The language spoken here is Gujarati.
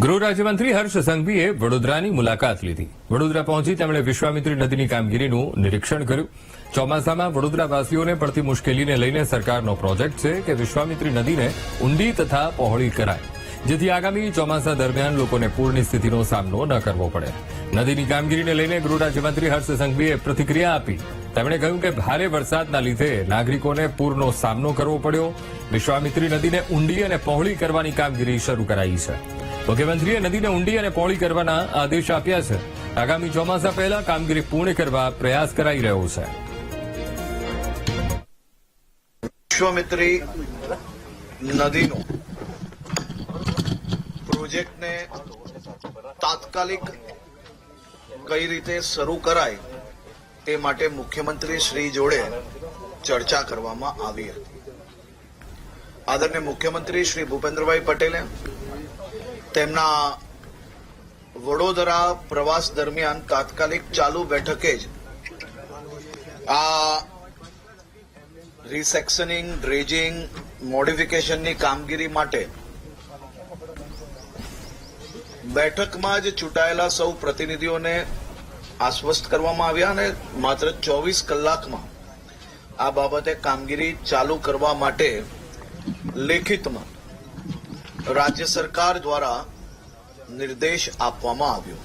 ગૃહ રાજ્યમંત્રી હર્ષ સંઘવીએ વડોદરાની મુલાકાત લીધી. વડોદરા પહોંચી તેમણે વિશ્વામિત્રી નદીની કામગીરીનું નિરીક્ષણ કર્યું. ચોમાસામાં વડોદરાવાસીઓને પડતી મુશ્કેલીને લઈને સરકારનો પ્રોજેક્ટ છે કે વિશ્વામિત્રી નદીને ઊંડી તથા પહોળી કરાય, જેથી આગામી ચોમાસા દરમિયાન લોકોને પૂરની સ્થિતિનો સામનો ન કરવો પડે. નદીની કામગીરીને લઈને ગૃહ રાજ્યમંત્રી હર્ષ સંઘવીએ પ્રતિક્રિયા આપી. તેમણે કહ્યું કે ભારે વરસાદના લીધે નાગરિકોને પૂરનો સામનો કરવો પડ્યો. વિશ્વામિત્રી નદીને ઊંડી અને પહોળી કરવાની કામગીરી શરૂ કરાઈ છે. મુખ્યમંત્રીએ નદીને ઊંડી અને પહોળી કરવાના આદેશ આપ્યા છે. આગામી ચોમાસા પહેલા કામગીરી પૂર્ણ કરવા પ્રયાસ કરાઈ રહ્યો છે. વિશ્વામિત્રી નદીનો પ્રોજેક્ટને તાત્કાલિક કઈ રીતે શરૂ કરાય તે માટે મુખ્યમંત્રી શ્રી જોડે ચર્ચા કરવામાં આવી હતી. આદરણીય મુખ્યમંત્રી શ્રી ભૂપેન્દ્રભાઈ પટેલે તેમના વડોદરા પ્રવાસ દરમિયાન તાત્કાલિક ચાલુ બેઠકે જ આ રીસેક્શનિંગ, ડ્રેજિંગ, મોડિફિકેશનની કામગીરી માટે બેઠકમાં જ ચૂંટાયેલા સૌ પ્રતિનિધિઓને આશ્વસ્ત કરવામાં આવ્યા અને માત્ર 24 કલાકમાં આ બાબતે કામગીરી ચાલુ કરવા માટે લેખિતમાં રાજ્ય સરકાર દ્વારા નિર્દેશ આપવામાં આવ્યો.